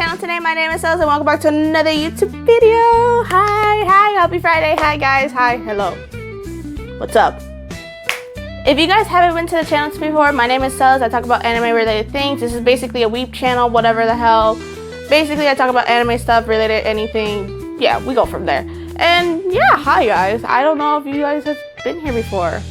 channel today. My name is Cells and welcome back to another YouTube video. Hi, happy Friday. Hi guys, hi, hello. What's up? If you guys haven't been to the channel before, my name is Cells. I talk about anime related things. This is basically a weep channel, whatever the hell. Basically, I talk about anime stuff related, anything. Yeah, we go from there. And yeah, hi guys. I don't know if you guys have been here before.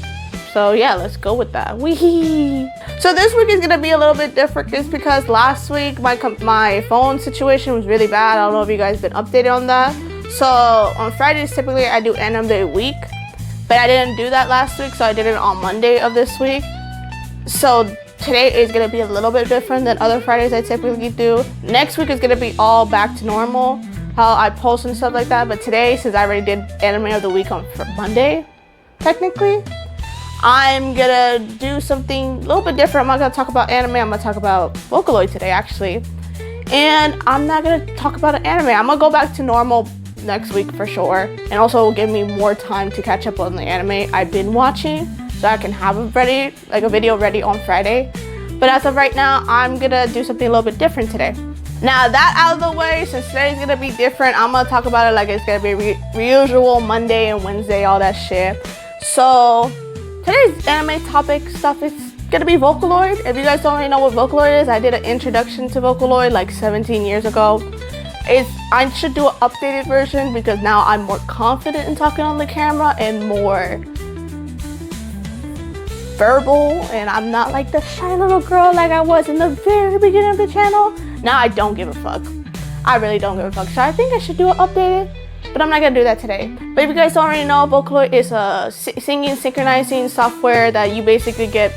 So yeah, let's go with that. Wee. So this week is gonna be a little bit different just because last week my phone situation was really bad. I don't know if you guys been updated on that. So on Fridays typically I do end of the week, but I didn't do that last week, so I did it on Monday of this week. So today is gonna be a little bit different than other Fridays I typically do. Next week is gonna be all back to normal, how I post and stuff like that. But today, since I already did anime of the week on Monday, technically, I'm gonna do something a little bit different. I'm not gonna talk about anime, I'm gonna talk about Vocaloid today actually. And I'm not gonna talk about an anime. I'm gonna go back to normal next week for sure. And also will give me more time to catch up on the anime I've been watching so I can have it ready, like a video ready on Friday. But as of right now, I'm gonna do something a little bit different today. Now that out of the way, since today's gonna be different, I'm gonna talk about it like it's gonna be usual Monday and Wednesday, all that shit. So today's anime topic stuff is gonna be Vocaloid. If you guys don't already know what Vocaloid is, I did an introduction to Vocaloid like 17 years ago. I should do an updated version because now I'm more confident in talking on the camera and more verbal, and I'm not like the shy little girl like I was in the very beginning of the channel. Now I don't give a fuck. I really don't give a fuck. So I think I should do an updated, but I'm not gonna do that today. But if you guys don't already know, Vocaloid is a singing synchronizing software that you basically get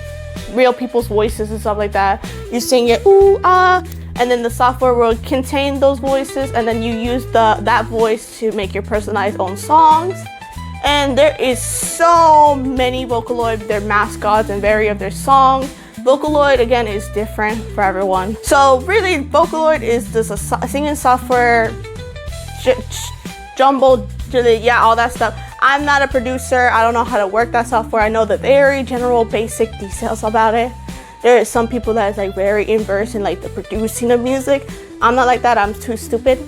real people's voices and stuff like that. You sing it ooh ah, and then the software will contain those voices, and then you use that voice to make your personalized own songs. And there is so many Vocaloid, their mascots and vary of their songs. Vocaloid again is different for everyone. So really, Vocaloid is just a singing software. Jumbo, yeah, all that stuff. I'm not a producer. I don't know how to work that software. I know the very general basic details about it. There is some people that is like very immersed in like the producing of music. I'm not like that. I'm too stupid.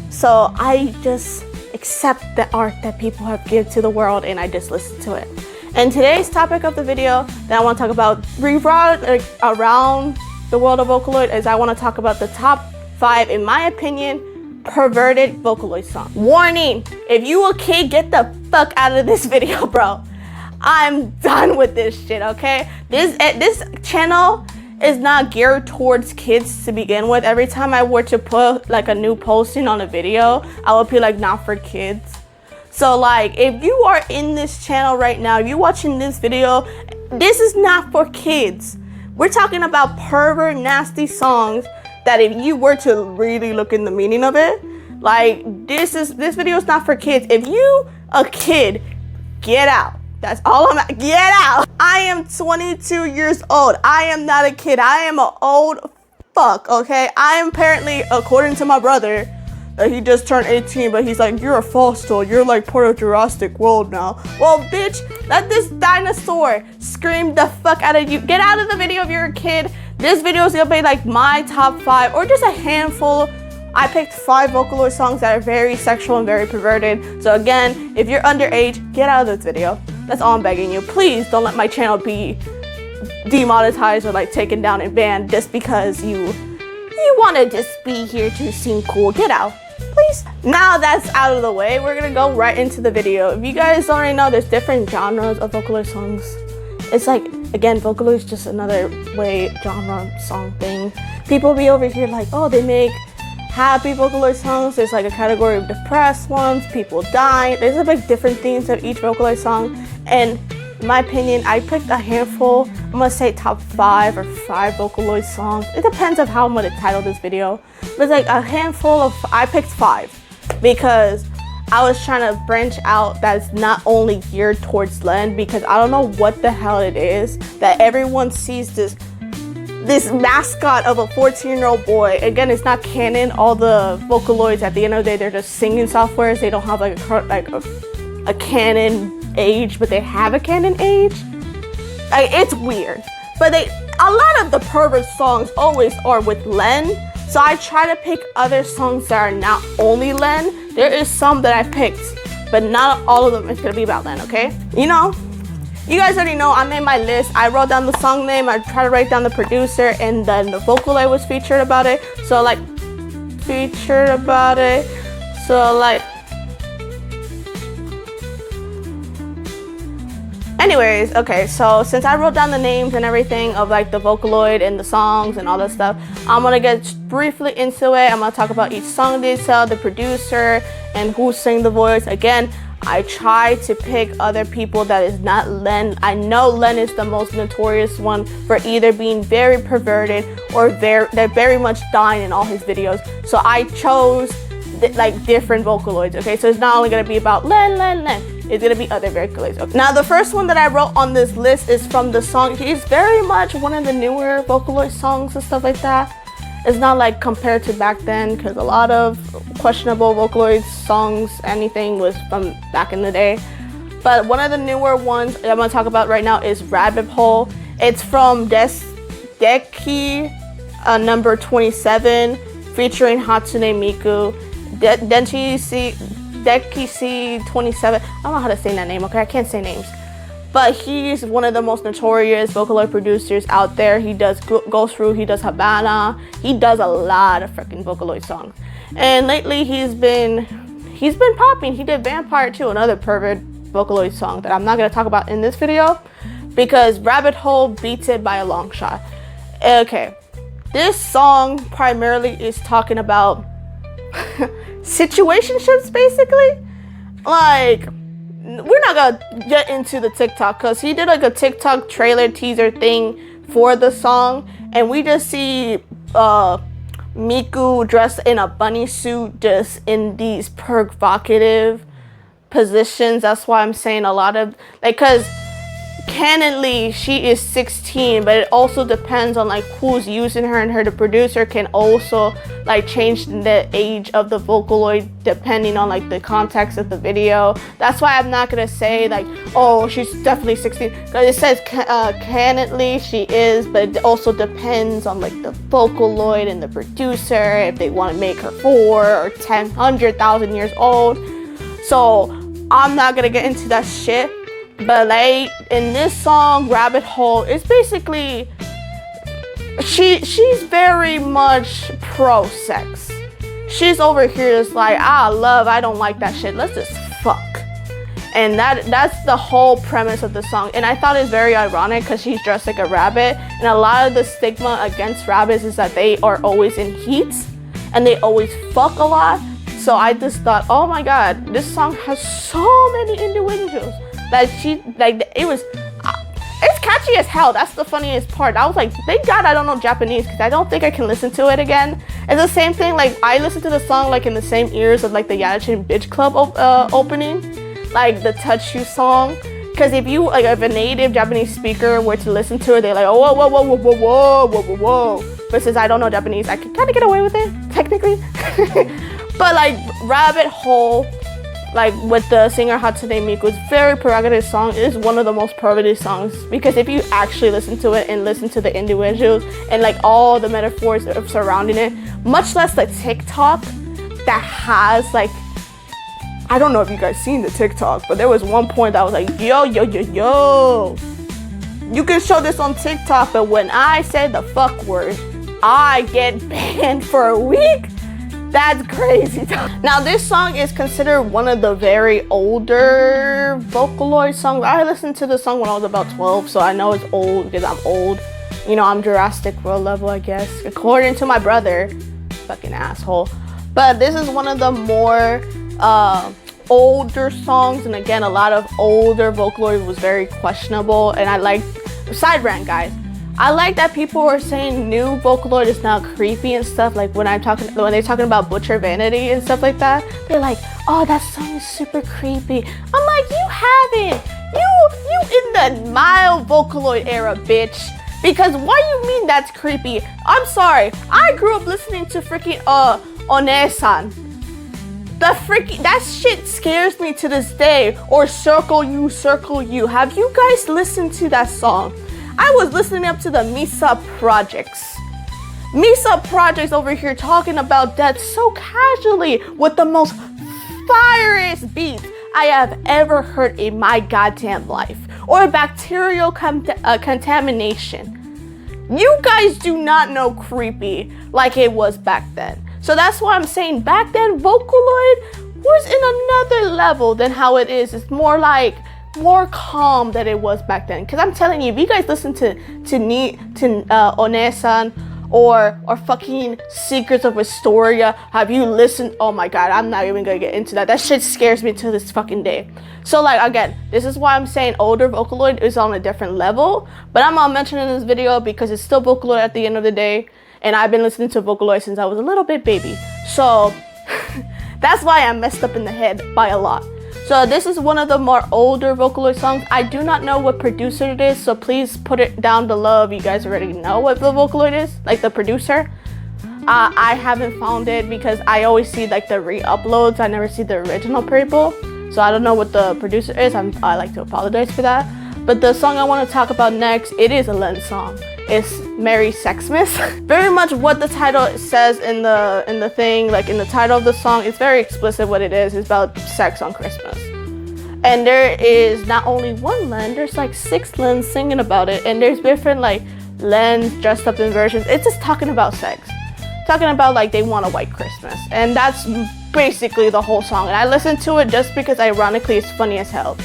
So I just accept the art that people have given to the world and I just listen to it. And today's topic of the video that I want to talk about around the world of Vocaloid is I want to talk about the top 5, in my opinion, perverted Vocaloid song. Warning, if you a kid, get the fuck out of this video, bro. I'm done with this shit, okay? This channel is not geared towards kids to begin with. Every time I were to put like a new posting on a video, I would be like, not for kids. So like, if you are in this channel right now, you watching this video, this is not for kids. We're talking about pervert, nasty songs that if you were to really look in the meaning of it, like this video is not for kids. If you a kid, get out. That's all I'm at. Get out. I am 22 years old. I am not a kid. I am an old fuck, okay? I am apparently, according to my brother, he just turned 18, but he's like, you're a fossil. You're like part of Jurassic World now. Well, bitch, let this dinosaur scream the fuck out of you. Get out of the video if you're a kid. This video is gonna be like my top 5 or just a handful. I picked 5 Vocaloid songs that are very sexual and very perverted. So again, if you're underage, get out of this video. That's all I'm begging you. Please don't let my channel be demonetized or like taken down and banned just because you want to just be here to seem cool. Get out, please. Now that's out of the way, we're gonna go right into the video. If you guys already know, there's different genres of Vocaloid songs. It's like, again, Vocaloid is just another genre song thing. People be over here like, oh, they make happy Vocaloid songs. There's like a category of depressed ones, people dying. There's a big different themes of each Vocaloid song. And in my opinion, I picked a handful. I'm gonna say top 5 or 5 Vocaloid songs. It depends on how I'm gonna title this video. But it's like a handful of, I picked 5 because I was trying to branch out that's not only geared towards Len, because I don't know what the hell it is that everyone sees this mascot of a 14-year-old boy. Again, it's not canon. All the Vocaloids at the end of the day, they're just singing softwares. They don't have like a canon age, but they have a canon age. It's weird. But a lot of the pervert songs always are with Len. So I try to pick other songs that are not only Len. There is some that I picked, but not all of them is gonna be about Len, okay? You know, you guys already know I made my list. I wrote down the song name, I tried to write down the producer, and then the Vocaloid was featured about it. So like, anyways, okay, so since I wrote down the names and everything of like the Vocaloid and the songs and all that stuff, I'm gonna get briefly into it. I'm gonna talk about each song detail, the producer, and who sang the voice. Again, I try to pick other people that is not Len. I know Len is the most notorious one for either being very perverted or they're very much dying in all his videos. So I chose like different Vocaloids, okay? So it's not only gonna be about Len. It's gonna be other Vocaloids. Okay. Now the first one that I wrote on this list is from the song. He's very much one of the newer Vocaloid songs and stuff like that. It's not like compared to back then, because a lot of questionable Vocaloid songs, anything was from back in the day. But one of the newer ones that I'm gonna talk about right now is Rabbit Hole. It's from Deki number 27, featuring Hatsune Miku. Deki C27. I don't know how to say that name, okay? I can't say names. But he's one of the most notorious Vocaloid producers out there. He does Ghost Fruit, he does Habana, he does a lot of freaking Vocaloid songs. And lately he's been popping. He did Vampire too, another pervert Vocaloid song that I'm not gonna talk about in this video because Rabbit Hole beats it by a long shot. Okay, this song primarily is talking about situationships, basically. Like, we're not gonna get into the TikTok because he did like a TikTok trailer teaser thing for the song, and we just see Miku dressed in a bunny suit, just in these provocative positions. That's why I'm saying a lot of like, because canonly she is 16, but it also depends on like who's using her, and the producer can also like change the age of the Vocaloid depending on like the context of the video. That's why I'm not gonna say like, oh, she's definitely 16, because it says canonly she is, but it also depends on like the Vocaloid and the producer if they want to make her 4 or 10, 100,000 years old. So I'm not gonna get into that shit. But like in this song, Rabbit Hole, it's basically she's very much pro sex. She's over here just like, I don't like that shit, let's just fuck. And that's the whole premise of the song. And I thought it's very ironic because she's dressed like a rabbit, and a lot of the stigma against rabbits is that they are always in heat and they always fuck a lot. So I just thought, oh my god, this song has so many individuals that it's catchy as hell. That's the funniest part. I was like, thank god I don't know Japanese, because I don't think I can listen to it again. It's the same thing, like I listened to the song like in the same ears of like the Yadachin Bitch Club opening, like the Touch You song. Because if you like, if a native Japanese speaker were to listen to it, they're like, oh, whoa. But since I don't know Japanese, I can kind of get away with it technically. But like Rabbit Hole, like with the singer Hatsune Miku, it's very provocative song. It is one of the most perverted songs, because if you actually listen to it and listen to the individuals and like all the metaphors surrounding it, much less the TikTok that has like, I don't know if you guys seen the TikTok, but there was one point that was like, yo, you can show this on TikTok, but when I say the fuck word, I get banned for a week. That's crazy. Now this song is considered one of the very older Vocaloid songs. I listened to the song when I was about 12, so I know it's old because I'm old. You know, I'm Jurassic World level, I guess, according to my brother. Fucking asshole. But this is one of the more older songs, and again, a lot of older Vocaloid was very questionable. And I like, side rant guys, I like that people are saying new Vocaloid is now creepy and stuff. Like when they're talking about Butcher Vanity and stuff like that, they're like, oh, that song is super creepy. I'm like, you haven't. You in the mild Vocaloid era, bitch. Because why you mean that's creepy? I'm sorry. I grew up listening to freaking One-san. That shit scares me to this day. Or Circle You. Have you guys listened to that song? I was listening up to the Misa Projects. Misa Projects over here talking about death so casually with the most fieriest beats I have ever heard in my goddamn life. Or bacterial contamination. You guys do not know creepy like it was back then. So that's why I'm saying back then Vocaloid was in another level than how it is. It's more like more calm than it was back then. Cause I'm telling you, if you guys listen to Onesan or fucking Secrets of Astoria, have you listened? Oh my god, I'm not even gonna get into that. That shit scares me to this fucking day. So like again, this is why I'm saying older Vocaloid is on a different level. But I'm not mentioning this video because it's still Vocaloid at the end of the day. And I've been listening to Vocaloid since I was a little bit baby. So that's why I'm messed up in the head by a lot. So this is one of the more older Vocaloid songs. I do not know what producer it is, so please put it down below if you guys already know what the Vocaloid is, like the producer. I haven't found it because I always see like the re-uploads. I never see the original people. So I don't know what the producer is. I like to apologize for that. But the song I want to talk about next, it is a Len song. It's Merry Sexmith. Very much what the title says in the thing, like in the title of the song, it's very explicit what it is. It's about sex on Christmas. And there is not only one Len, there's like 6 Lens singing about it. And there's different like Lens dressed up in versions. It's just talking about sex. Talking about like they want a white Christmas. And that's basically the whole song. And I listened to it just because ironically it's funny as hell.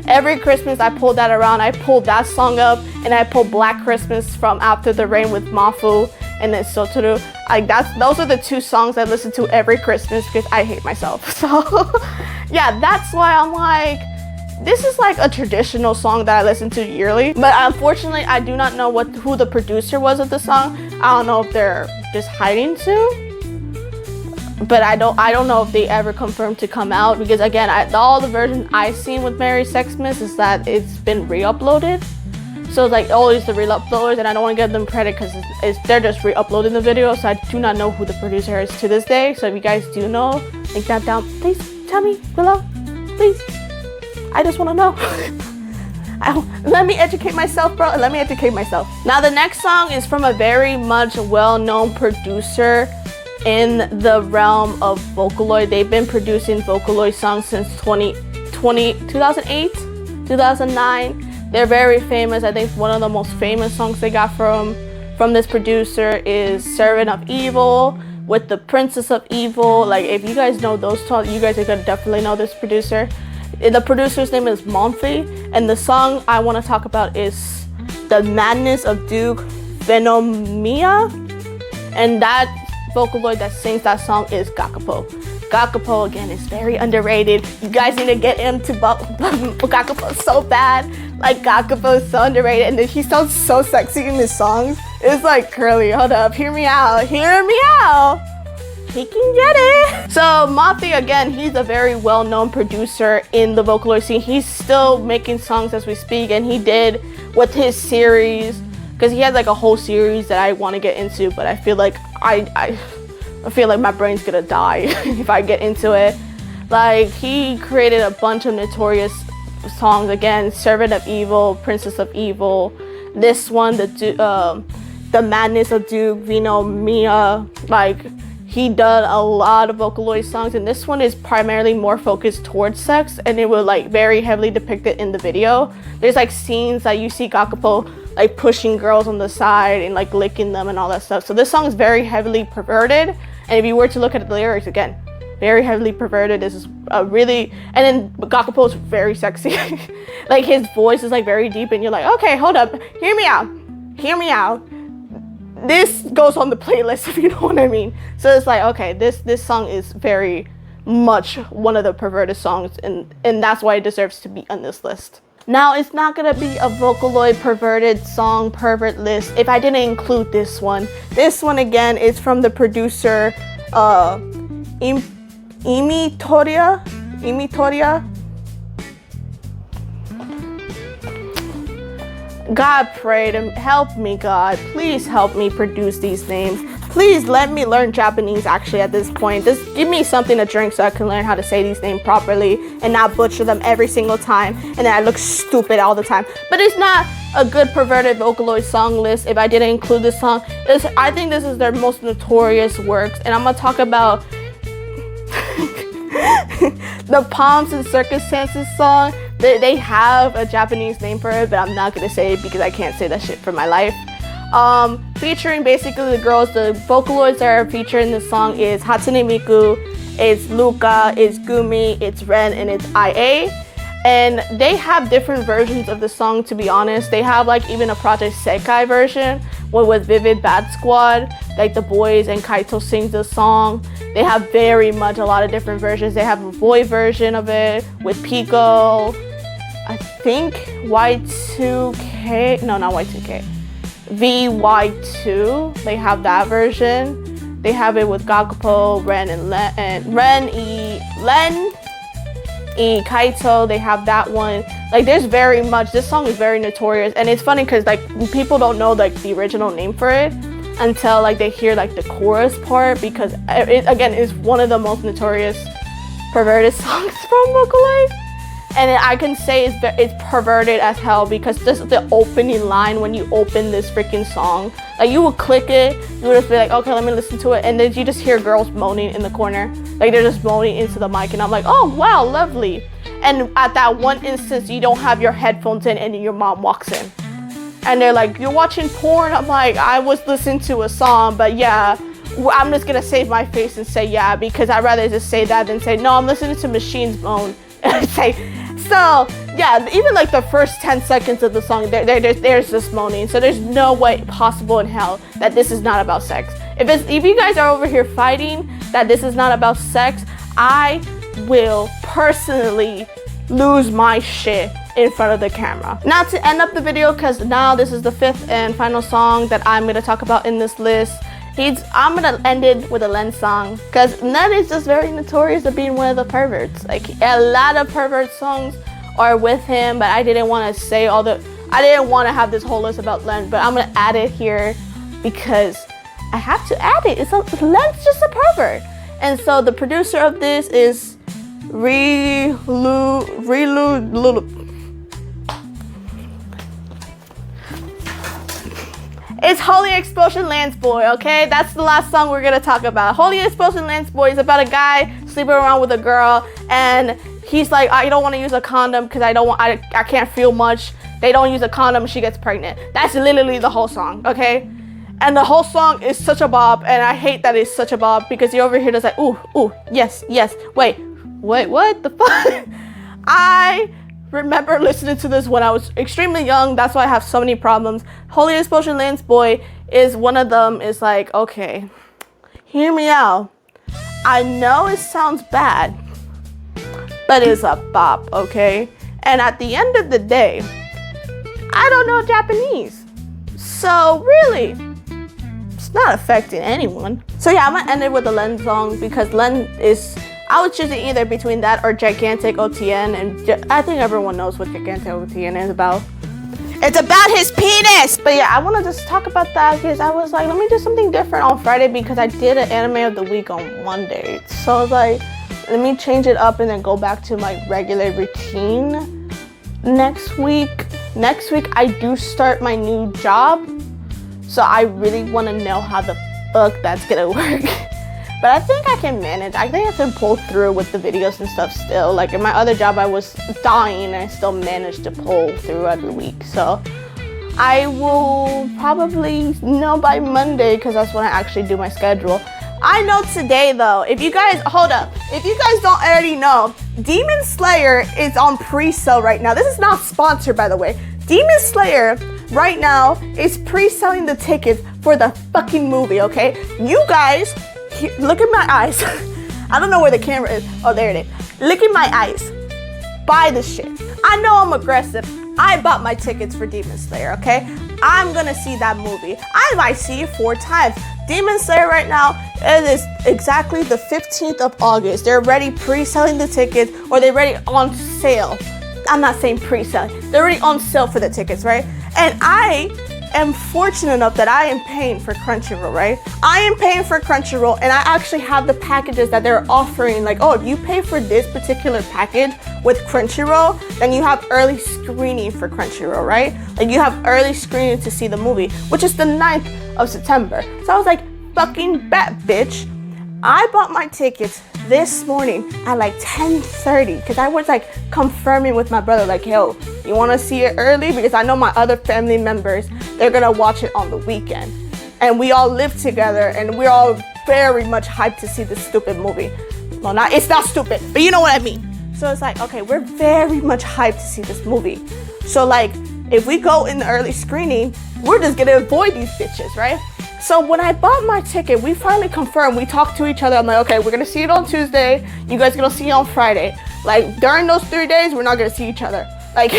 Every Christmas I pull that around, I pull that song up, and I pull Black Christmas from After the Rain with Mafu, and then Sotoru. Like those are the 2 songs I listen to every Christmas because I hate myself. So yeah, that's why I'm like, this is like a traditional song that I listen to yearly. But unfortunately, I do not know who the producer was of the song. I don't know if they're just hiding too. But I don't know if they ever confirmed to come out because again, all the versions I've seen with Merry Sexmith is that it's been re-uploaded. So it's like always the re-uploaders, and I don't want to give them credit because they're just re-uploading the video. So I do not know who the producer is to this day. So if you guys do know, link that down. Please tell me below, please. I just want to know. Let me educate myself, bro. Let me educate myself. Now the next song is from a very much well-known producer in the realm of Vocaloid. They've been producing Vocaloid songs since 2008, 2009. They're very famous. I think one of the most famous songs they got from this producer is Servant of Evil with the Princess of Evil. Like if you guys know those songs, you guys are gonna definitely know this producer. The producer's name is Monty, and the song I want to talk about is The Madness of Duke Venomania, and that Vocaloid that sings that song is Gakapo. Gakapo again is very underrated. You guys need to get into Gakapo so bad. Like Gakapo is so underrated, and he sounds so sexy in his songs. It's like Curly, hold up, hear me out, hear me out. He can get it. So Monty again, he's a very well-known producer in the Vocaloid scene. He's still making songs as we speak, and he did with his series, because he has like a whole series that I want to get into, but I feel like I feel like my brain's gonna die if I get into it. Like he created a bunch of notorious songs again, Servant of Evil, Princess of Evil, this one, the Madness of Duke Venomania. Like he done a lot of Vocaloid songs, and this one is primarily more focused towards sex, and it will like very heavily depicted in the video. There's like scenes that you see Gakapo like pushing girls on the side and like licking them and all that stuff. So this song is very heavily perverted, and if you were to look at the lyrics again, very heavily perverted. This is a really, and then Gakapo is very sexy. Like his voice is like very deep, and you're like, okay, hold up, hear me out, hear me out. This goes on the playlist, if you know what I mean. So it's like, okay, this song is very much one of the perverted songs, and that's why it deserves to be on this list. Now, it's not gonna be a Vocaloid perverted song pervert list if I didn't include this one. This one again is from the producer Imitoria. God, pray to help me, God. Please help me produce these names. Please let me learn Japanese actually at this point. Just give me something to drink so I can learn how to say these names properly and not butcher them every single time. And then I look stupid all the time. But it's not a good Perverted Vocaloid song list if I didn't include this song. I think this is their most notorious works. And I'm going to talk about the Pomp and Circumstances song. They have a Japanese name for it, but I'm not going to say it because I can't say that shit for my life. Featuring basically the girls, the Vocaloids that are featured in this song is Hatsune Miku, it's Luca, it's Gumi, it's Ren, and it's IA. And they have different versions of the song, to be honest. They have like even a Project Sekai version with Vivid Bad Squad, like the boys and Kaito sings the song. They have very much a lot of different versions. They have a boy version of it with Pico, I think Y2K, no, not Y2K. VY2, they have that version. They have it with Gakpo, Ren, and Len E Kaito. They have that one. Like, there's very much. This song is very notorious, and it's funny because like people don't know like the original name for it until like they hear like the chorus part, because it again is one of the most notorious Perverted songs from Vocaloid. And I can say it's perverted as hell because this is the opening line when you open this freaking song. Like, you would click it, you would just be like, okay, let me listen to it. And then you just hear girls moaning in the corner. Like, they're just moaning into the mic. And I'm like, oh, wow, lovely. And at that one instance, you don't have your headphones in and your mom walks in. And they're like, you're watching porn? I'm like, I was listening to a song, but yeah. I'm just going to save my face and say yeah, because I'd rather just say that than say, no, I'm listening to machines moan. So yeah, even like the first 10 seconds of the song, there's this moaning. So there's no way possible in hell that this is not about sex. If you guys are over here fighting that this is not about sex, I will personally lose my shit in front of the camera. Now, to end up the video, because now this is the 5th and final song that I'm going to talk about in this list. I'm gonna end it with a Len song, because Len is just very notorious of being one of the perverts. Like, a lot of pervert songs are with him, but I didn't want to say I didn't want to have this whole list about Len, but I'm gonna add it here because I have to add it. Len's just a pervert. And so the producer of this is It's Holy Explosion Lance Boy, okay? That's the last song we're gonna talk about. Holy Explosion Lance Boy is about a guy sleeping around with a girl, and he's like, I don't want to use a condom because I can't feel much. They don't use a condom, she gets pregnant. That's literally the whole song, okay? And the whole song is such a bop, and I hate that it's such a bop because you're over here just like, ooh, yes, wait, what the fuck? I remember listening to this when I was extremely young. That's why I have so many problems. Holy Explosion Lance Boy is one of them. Is like, okay, hear me out. I know it sounds bad, but it's a bop, okay? And at the end of the day, I don't know Japanese. So really, it's not affecting anyone. So yeah, I'm gonna end it with a Len song because Len is, I was choosing either between that or Gigantic OTN, and I think everyone knows what Gigantic OTN is about. It's about his penis! But yeah, I want to just talk about that because I was like, let me do something different on Friday because I did an anime of the week on Monday. So I was like, let me change it up and then go back to my regular routine next week. Next week, I do start my new job. So I really want to know how the fuck that's gonna work. But I think I can manage. I think I can pull through with the videos and stuff still. Like in my other job, I was dying and I still managed to pull through every week. So I will probably know by Monday because that's when I actually do my schedule. I know today though, if you guys, hold up. If you guys don't already know, Demon Slayer is on pre-sale right now. This is not sponsored, by the way. Demon Slayer right now is pre-selling the tickets for the fucking movie, okay? You guys, look at my eyes. I don't know where the camera is. Oh, there it is. Look at my eyes. Buy this shit. I know I'm aggressive. I bought my tickets for Demon Slayer, okay? I'm gonna see that movie. I might see it 4 times. Demon Slayer right now, it is exactly the 15th of August. They're already pre-selling the tickets, or they're already on sale. I'm not saying pre-selling. They're already on sale for the tickets, right? And I am fortunate enough that I am paying for Crunchyroll, right? I am paying for Crunchyroll, and I actually have the packages that they're offering. Like, oh, if you pay for this particular package with Crunchyroll, then you have early screening for Crunchyroll, right? Like, you have early screening to see the movie, which is the 9th of September. So I was like, fucking bet, bitch. I bought my tickets this morning at like 10:30 because I was like confirming with my brother, like, yo, you want to see it early? Because I know my other family members, they're gonna watch it on the weekend, and we all live together, and we're all very much hyped to see this stupid movie. Well, it's not stupid, but you know what I mean. So it's like, okay, we're very much hyped to see this movie. So like, if we go in the early screening, we're just gonna avoid these bitches, right? So when I bought my ticket, we finally confirmed, we talked to each other. I'm like, okay, we're gonna see it on Tuesday. You guys are gonna see it on Friday. Like, during those 3 days, we're not gonna see each other. Like,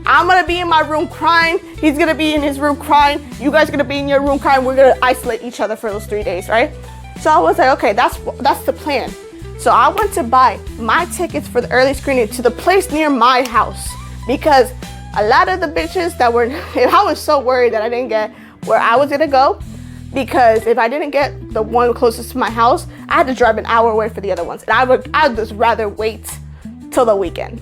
I'm gonna be in my room crying. He's gonna be in his room crying. You guys are gonna be in your room crying. We're gonna isolate each other for those 3 days, right? So I was like, okay, that's the plan. So I went to buy my tickets for the early screening to the place near my house, because a lot of the bitches that were, I was so worried that I didn't get where I was gonna go. Because if I didn't get the one closest to my house, I had to drive an hour away for the other ones. And I'd just rather wait till the weekend.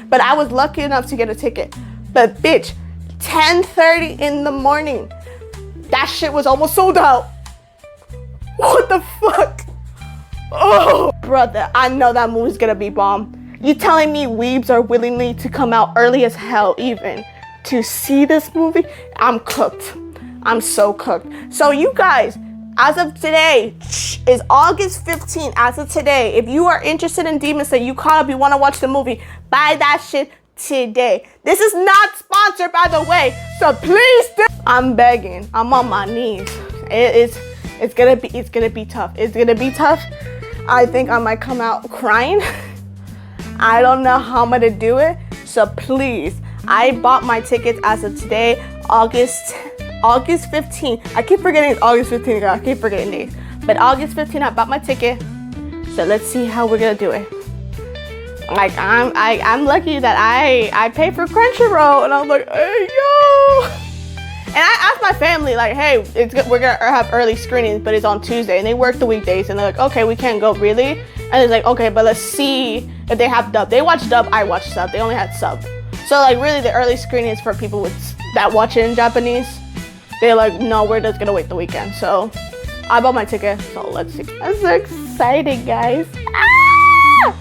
But I was lucky enough to get a ticket. But bitch, 10:30 in the morning, that shit was almost sold out. What the fuck? Oh, brother, I know that movie's gonna be bomb. You telling me weebs are willingly to come out early as hell even to see this movie? I'm cooked. I'm so cooked. So you guys, as of today, is August 15th. As of today, if you are interested in Demon Slayer, you caught up, you want to watch the movie, buy that shit today. This is not sponsored, by the way, so please I'm begging. I'm on my knees. It's gonna be tough. It's gonna be tough. I think I might come out crying. I don't know how I'm gonna do it. So please, I bought my tickets as of today, August 15th. I keep forgetting it's August 15th. I keep forgetting dates. But August 15th, I bought my ticket. So let's see how we're gonna do it. Like, I'm lucky that I paid for Crunchyroll, and I was like, hey yo. And I asked my family, like, hey, we're gonna have early screenings, but it's on Tuesday, and they work the weekdays, and they're like, okay, we can't go, really? And it's like, okay, but let's see if they have dub. They watch dub, I watch sub. They only had sub. So like, really, the early screening is for people that watch it in Japanese. They're like, no, we're just gonna wait the weekend. So I bought my ticket, so let's see. I'm so excited, guys. Ah!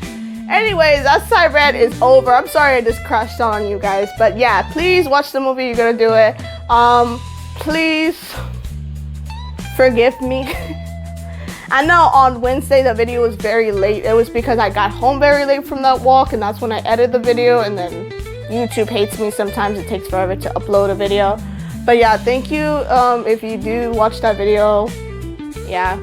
Anyways, that side rant is over. I'm sorry I just crashed out on you guys, but yeah, please watch the movie. You're gonna do it. Please forgive me. I know on Wednesday the video was very late. It was because I got home very late from that walk, and that's when I edited the video, and then YouTube hates me sometimes. It takes forever to upload a video. But yeah, thank you if you do watch that video. Yeah,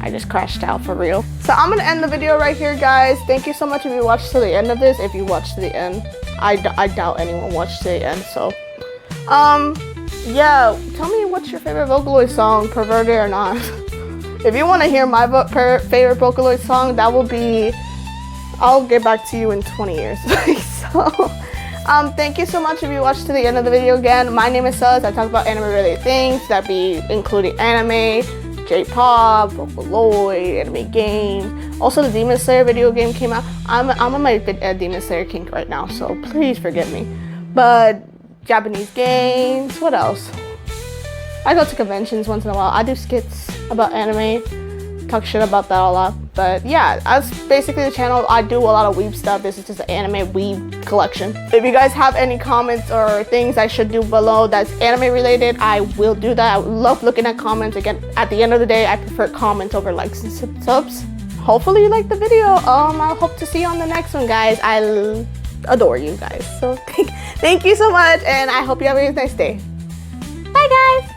I just crashed out for real. So I'm gonna end the video right here, guys. Thank you so much if you watched to the end of this. If you watched to the end, I doubt anyone watched to the end. So yeah, tell me what's your favorite Vocaloid song, Perverted or not. If you want to hear my favorite Vocaloid song, that will be, I'll get back to you in 20 years. So thank you so much if you watched to the end of the video. Again, my name is Sus. I talk about anime related things, that be including anime, J-pop, Vocaloid, anime games. Also, the Demon Slayer video game came out. I'm on my Demon Slayer kink right now, so please forgive me. But Japanese games, what else? I go to conventions once in a while. I do skits about anime, talk shit about that a lot. But yeah, that's basically the channel. I do a lot of weeb stuff. This is just an anime weeb collection. If you guys have any comments or things I should do below that's anime related, I will do that. I love looking at comments. Again, at the end of the day, I prefer comments over likes and subs. Hopefully you liked the video. I hope to see you on the next one, guys. I adore you guys. So thank you so much, and I hope you have a nice day. Bye, guys.